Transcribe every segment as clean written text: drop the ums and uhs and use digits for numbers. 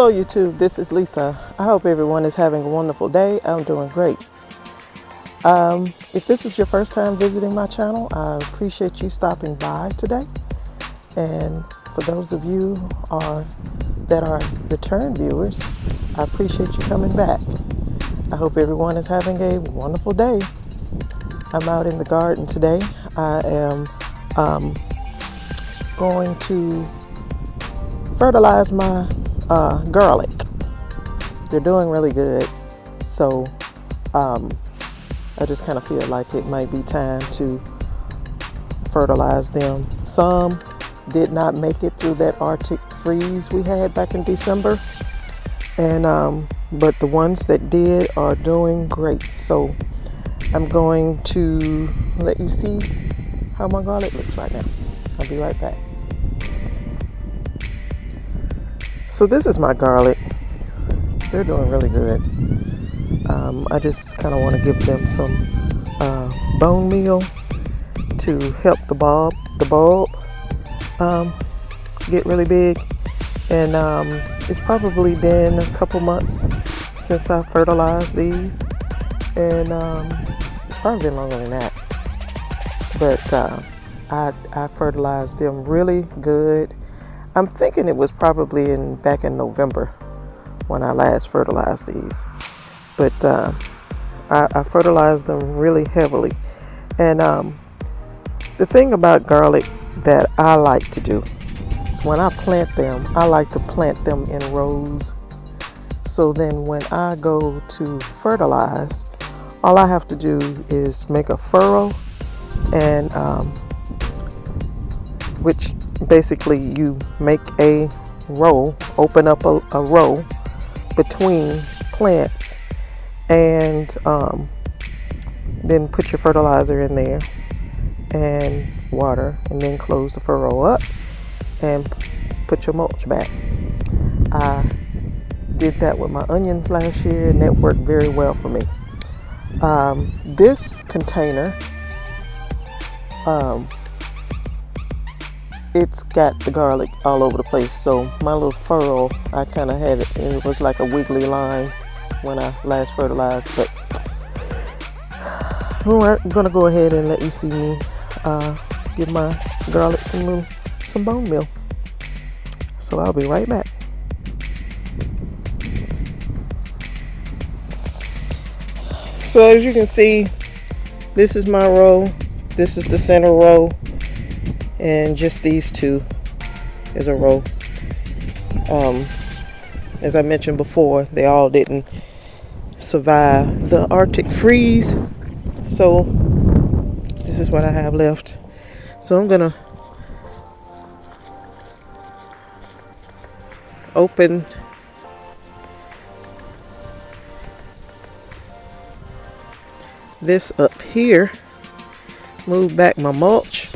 Hello YouTube, this is Lisa. I hope everyone is having a wonderful day. I'm doing great. If this is your first time visiting my channel, I appreciate you stopping by today. And for those of you that are return viewers, I appreciate you coming back. I hope everyone is having a wonderful day. I'm out in the garden today. I am going to fertilize my garlic. They're doing really good, so I just kind of feel like it might be time to fertilize them. Some did not make it through that Arctic freeze we had back in December, and but the ones that did are doing great. So I'm going to let you see how my garlic looks right now. I'll be right back. So this is my garlic. They're doing really good. I just kind of want to give them some bone meal to help the bulb get really big. And it's probably been a couple months since I fertilized these, and it's probably been longer than that. But I fertilized them really good. I'm thinking it was probably back in November when I last fertilized these. But I fertilized them really heavily. And the thing about garlic that I like to do is when I plant them, I like to plant them in rows. So then when I go to fertilize, all I have to do is make a furrow, and which basically you make a row, open up a row between plants, and then put your fertilizer in there and water, and then close the furrow up and put your mulch back. I did that with my onions last year, and that worked very well for me. This container, it's got the garlic all over the place. So my little furrow, I kind of had it, and it was like a wiggly line when I last fertilized. But we're gonna go ahead and let you see me give my garlic some bone meal. So I'll be right back. So as you can see, this is my row. This is the center row. And just these two is a row. As I mentioned before, they all didn't survive the Arctic freeze. So this is what I have left. So I'm gonna open this up here, move back my mulch,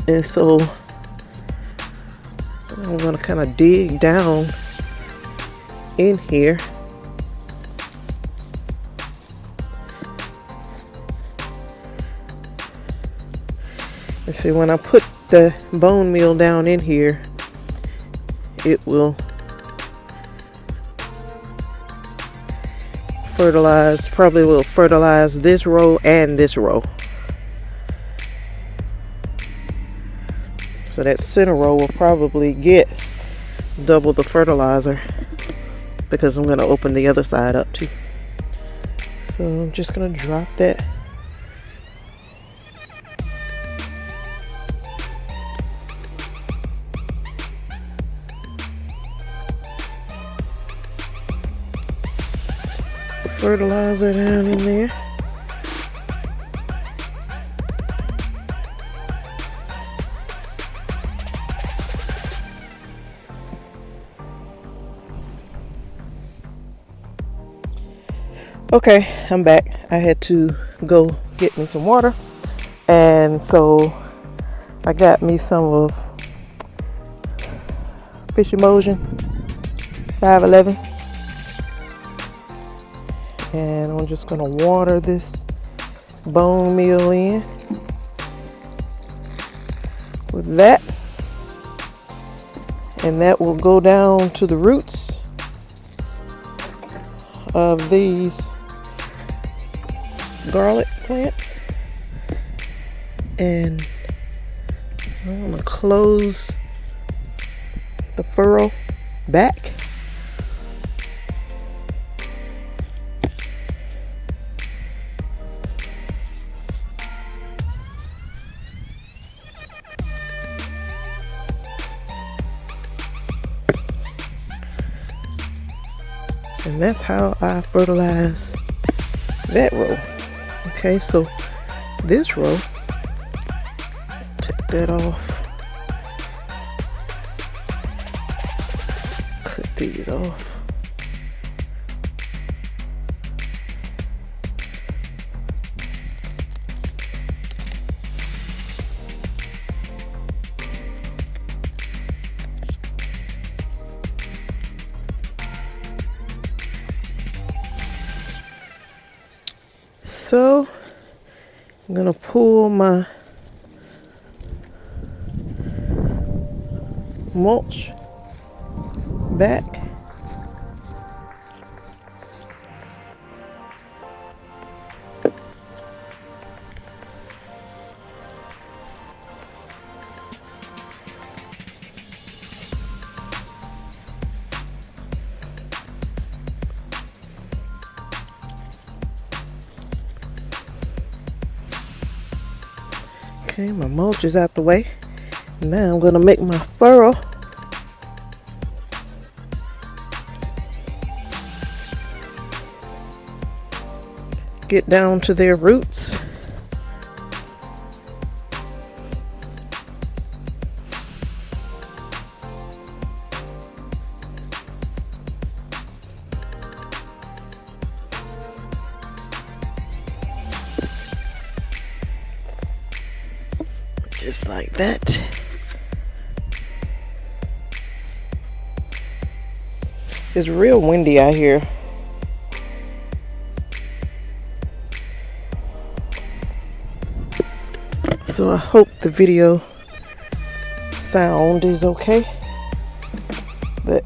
and so I'm going to kind of dig down in here. And see, when I put the bone meal down in here, it will fertilize, probably will fertilize this row and this row. So that center row will probably get double the fertilizer, because I'm going to open the other side up too. So I'm just going to drop that. Fertilizer down in there. Okay, I'm back. I had to go get me some water, and so I got me some of fish emulsion 511, And I'm just gonna water this bone meal in with that. And that will go down to the roots of these garlic plants. And I'm gonna close the furrow back. And that's how I fertilize that row. Okay, so this row, take that off, cut these off. So I'm gonna pull my mulch back. Okay, my mulch is out the way. Now I'm gonna make my furrow. Get down to their roots. Just like that. It's real windy out here. So I hope the video sound is okay. But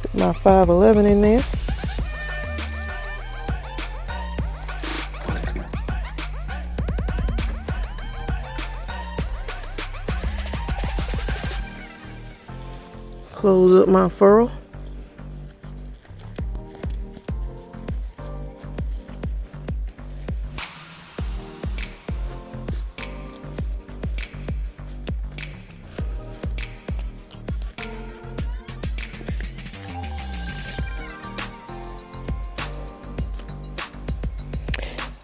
put my 511 in there. Close up my furrow.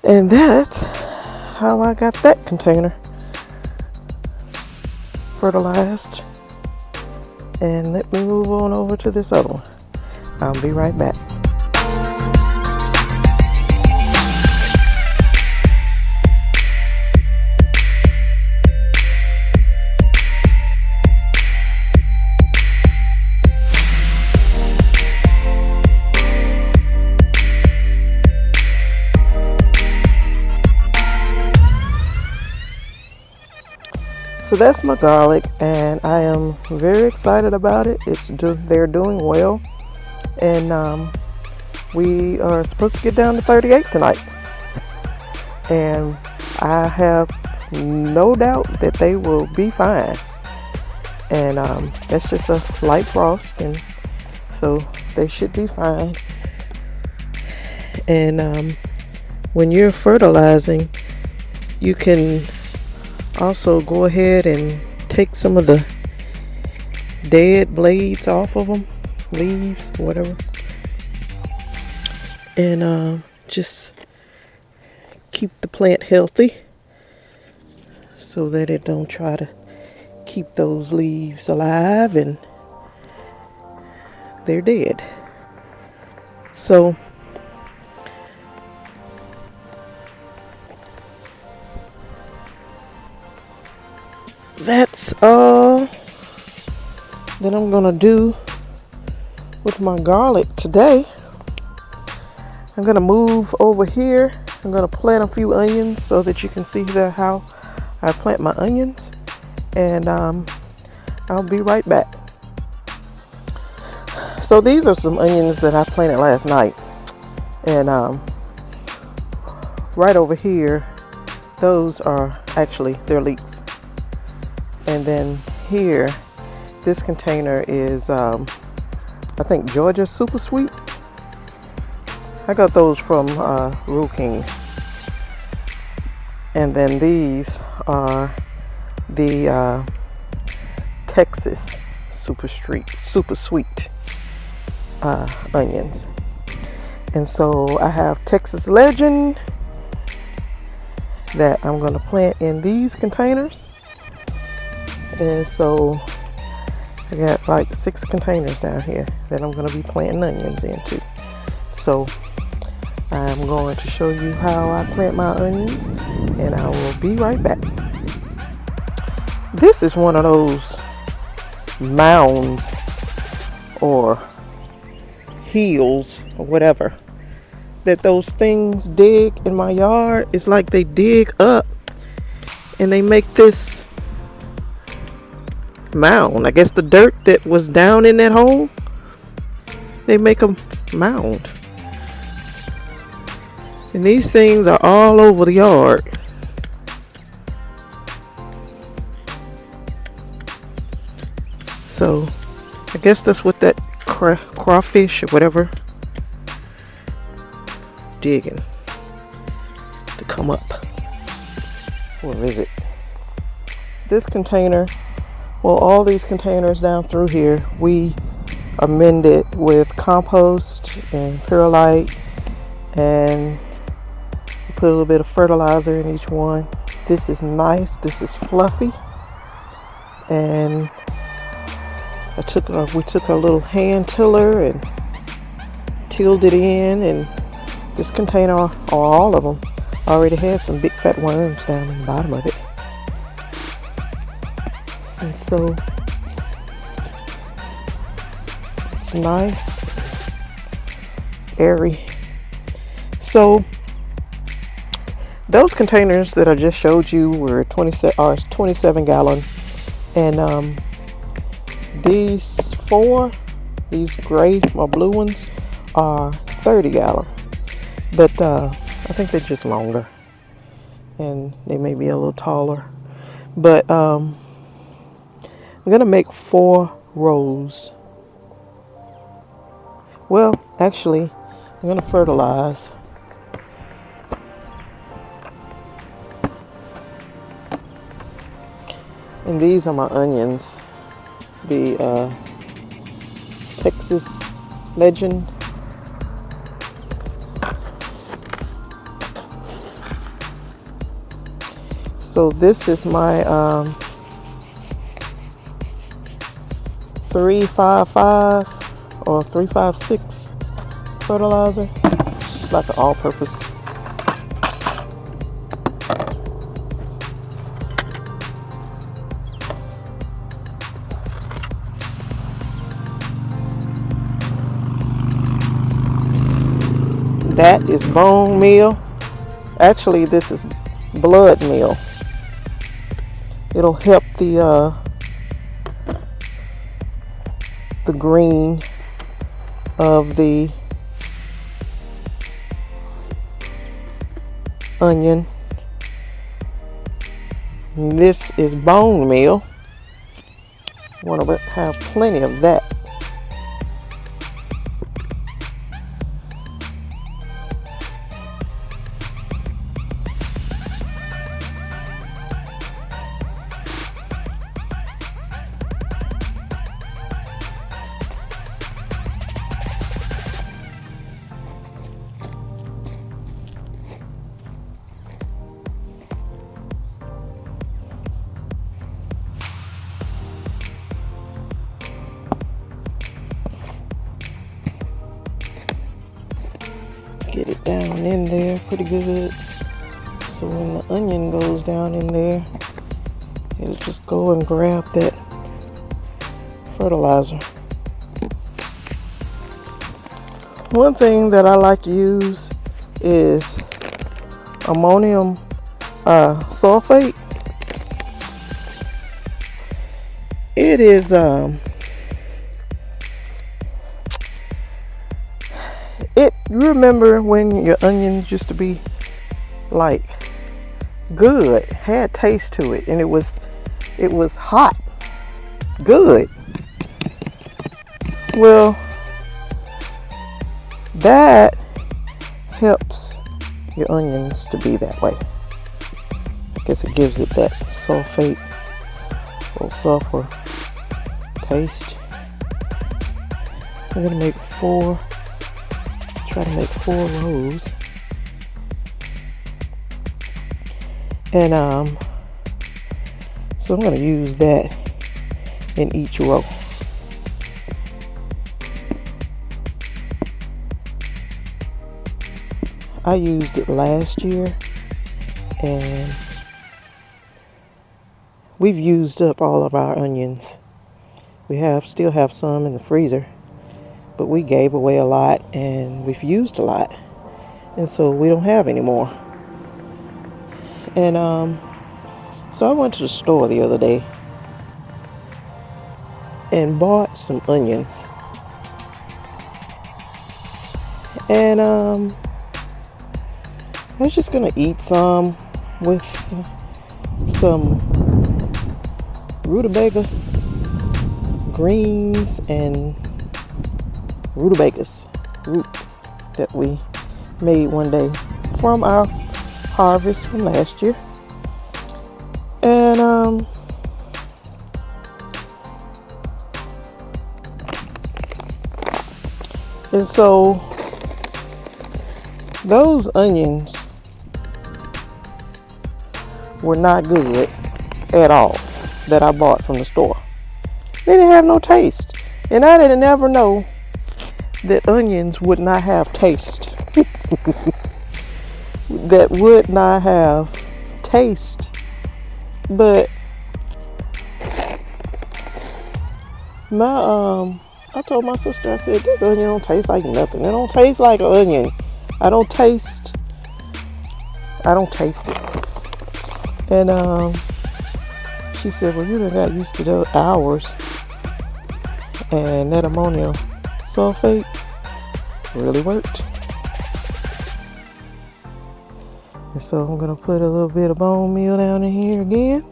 And that's how I got that container fertilized. And let me move on over to this other one. I'll be right back. So that's my garlic, and I am very excited about it. They're doing well, and we are supposed to get down to 38 tonight, and I have no doubt that they will be fine. And that's just a light frost, and so they should be fine. And when you're fertilizing, you can also go ahead and take some of the dead blades off of them, leaves, whatever, and just keep the plant healthy so that it don't try to keep those leaves alive and they're dead. So that's all that I'm gonna do with my garlic today. I'm gonna move over here. I'm gonna plant a few onions so that you can see how I plant my onions, and I'll be right back. So these are some onions that I planted last night, and right over here, those are actually, they're leeks. And then here, this container is I think Georgia Super Sweet. I got those from Rural King. And then these are the Texas Super Sweet onions. And so I have Texas Legend that I'm going to plant in these containers. And so I got like 6 containers down here that I'm going to be planting onions into. So I'm going to show you how I plant my onions, and I will be right back. This is one of those mounds or hills or whatever that those things dig in my yard. It's like they dig up and they make this mound. I guess the dirt that was down in that hole, they make a mound. And these things are all over the yard. So I guess that's what that crawfish or whatever digging to come up. Or is it? This container, well, all these containers down through here, we amended with compost and perlite, and put a little bit of fertilizer in each one. This is nice. This is fluffy. And we took a little hand tiller and tilled it in, and this container, or all of them, already had some big fat worms down in the bottom of it. And so it's nice, airy. So those containers that I just showed you were 27 gallon, and these gray, my blue ones, are 30 gallon. But I think they're just longer, and they may be a little taller. But I'm gonna make 4 rows. Well, actually, I'm gonna fertilize. And these are my onions, the Texas Legend. So this is my 355 or 356 fertilizer. It's like an all-purpose. That is bone meal. Actually, this is blood meal. It'll help the green of the onion. And this is bone meal. Want to have plenty of that. Get it down in there pretty good, so when the onion goes down in there, it'll just go and grab that fertilizer. One thing that I like to use is ammonium sulfate. It is you remember when your onions used to be like good, had taste to it, and it was hot, good. Well, that helps your onions to be that way. I guess it gives it that sulfate or sulfur taste. I'm gonna try to make 4 rows. And so I'm gonna use that in each row. I used it last year, and we've used up all of our onions. We still have some in the freezer, but we gave away a lot and we've used a lot, and so we don't have any more. And so I went to the store the other day and bought some onions, and I was just gonna eat some with some rutabaga greens and rutabagas root that we made one day from our harvest from last year. And so those onions were not good at all that I bought from the store. They didn't have no taste. And I didn't ever know that onions would not have taste. That would not have taste. But I told my sister, I said, this onion don't taste like nothing. It don't taste like an onion. I don't taste it. And she said, well, you done got used to those hours, and that ammonium sulfate really worked. And so I'm gonna put a little bit of bone meal down in here again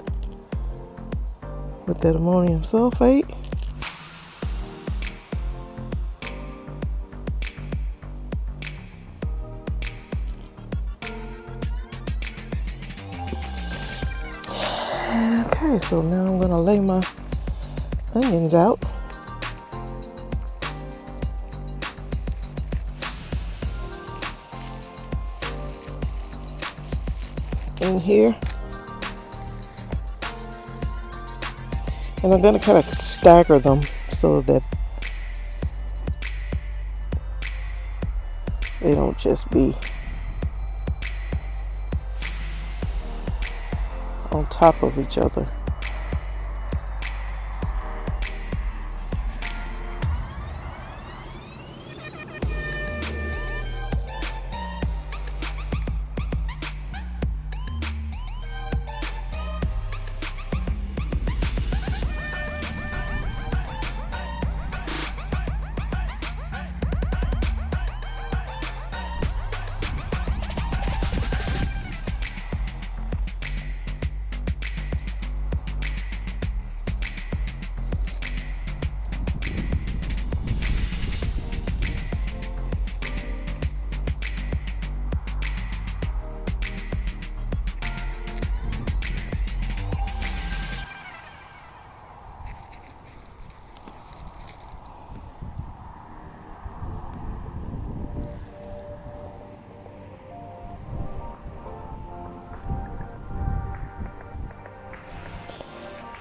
with that ammonium sulfate. Okay, so now I'm gonna lay my onions out. In here, and I'm gonna kind of stagger them so that they don't just be on top of each other.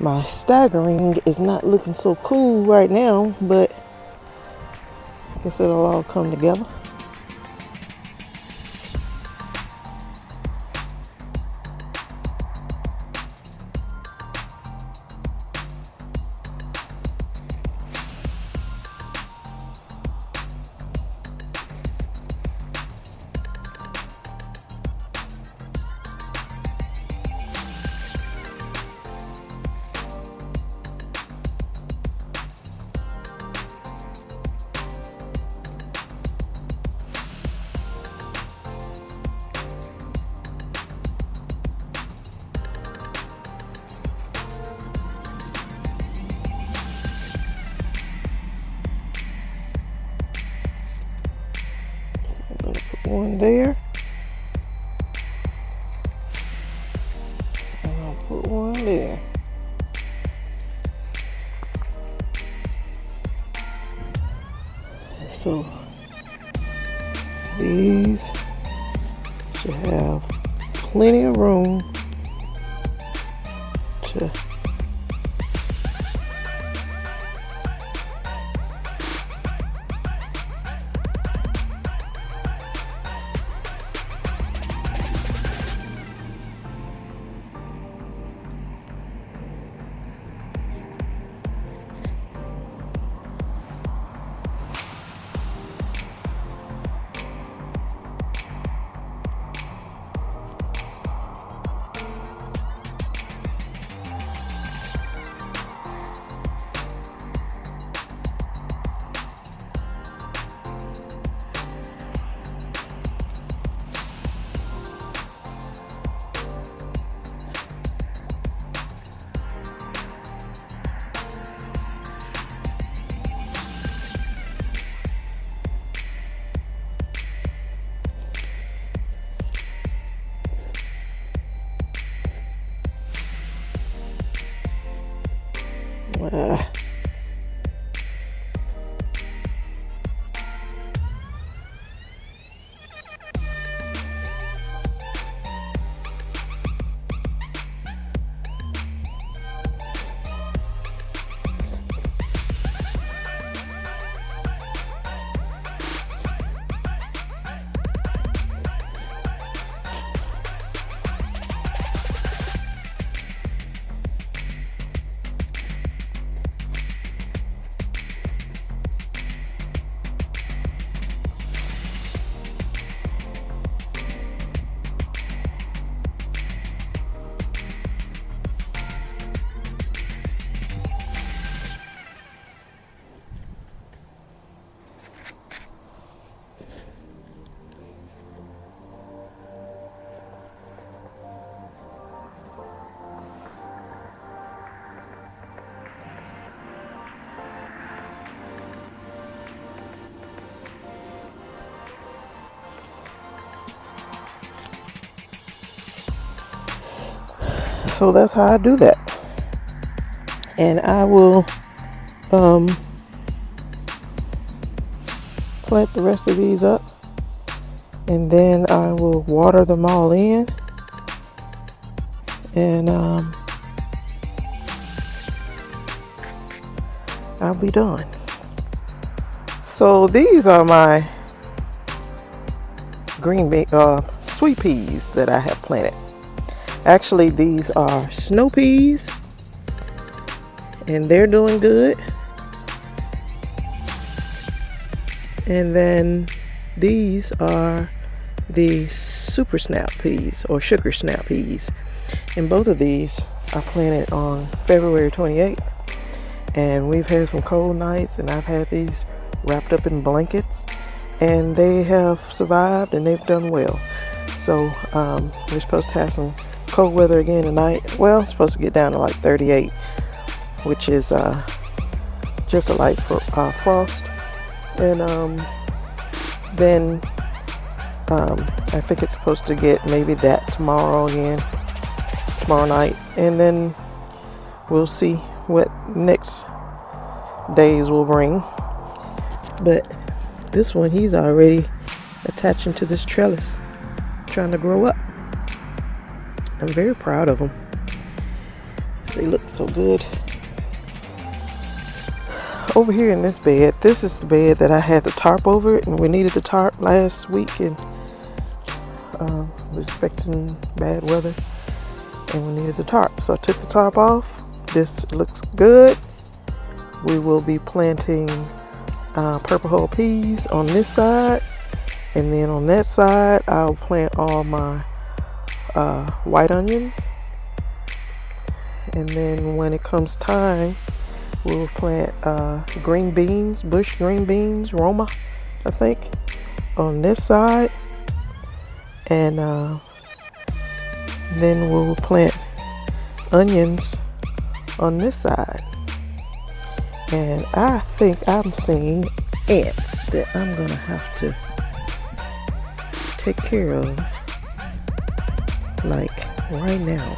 My staggering is not looking so cool right now, but I guess it'll all come together. one there. And I'll put one there. So these should have plenty of room to so that's how I do that. And I will plant the rest of these up, and then I will water them all in, and I'll be done. So these are my sweet peas that I have planted. Actually, these are snow peas, and they're doing good. And then these are the super snap peas or sugar snap peas, and both of these are planted on February 28th. And we've had some cold nights, and I've had these wrapped up in blankets, and they have survived and they've done well. So we're supposed to have some cold weather again tonight. Well, it's supposed to get down to like 38, which is just a light frost. And then I think it's supposed to get maybe that tomorrow night, and then we'll see what next days will bring. But this one, he's already attaching to this trellis, trying to grow up. I'm very proud of them. They look so good. Over here in this bed, this is the bed that I had the tarp over it, and we needed the tarp last week, and was expecting bad weather, and we needed the tarp. So I took the tarp off. This looks good. We will be planting purple hull peas on this side, and then on that side I'll plant all my white onions, and then when it comes time, we'll plant green beans, bush green beans, Roma, I think, on this side, and then we'll plant onions on this side. And I think I'm seeing ants that I'm gonna have to take care of, like right now.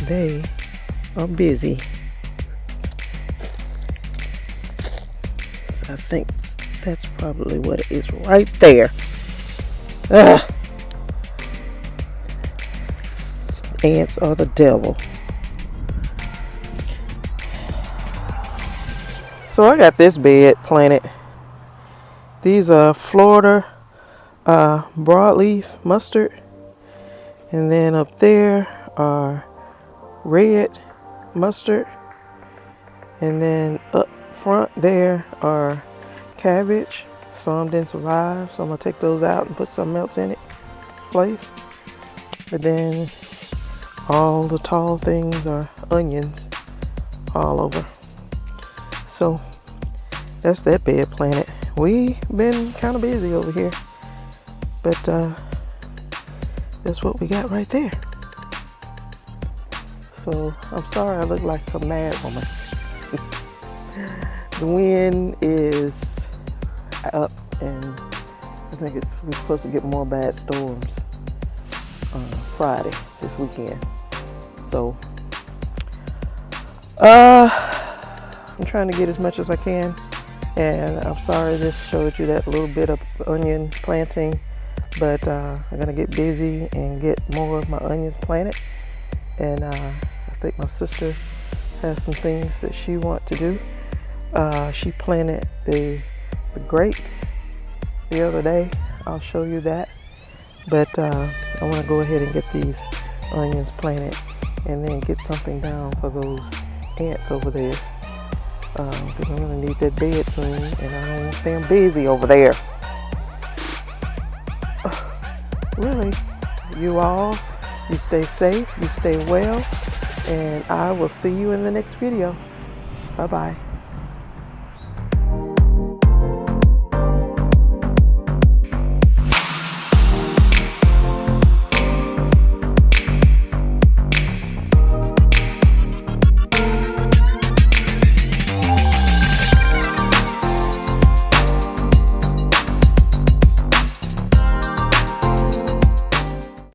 They are busy. So I think that's probably what it is right there. Ugh. Ants are the devil. So I got this bed planted. These are Florida broadleaf mustard. And then up there are red mustard. And then up front there are cabbage. Some didn't survive, so I'm going to take those out and put something else in it place. But then all the tall things are onions all over. So that's that bed planted. We've been kind of busy over here, but that's what we got right there. So I'm sorry I look like a mad woman. The wind is up, and I think we're supposed to get more bad storms Friday this weekend. So I'm trying to get as much as I can, and I'm sorry this showed you that little bit of onion planting, but I'm gonna get busy and get more of my onions planted. And I think my sister has some things that she wants to do. She planted the grapes the other day. I'll show you that. But I want to go ahead and get these onions planted and then get something down for those ants over there. Because I'm going to need that bed soon, and I don't want to stay busy over there. Really, you all, you stay safe, you stay well, and I will see you in the next video. Bye-bye.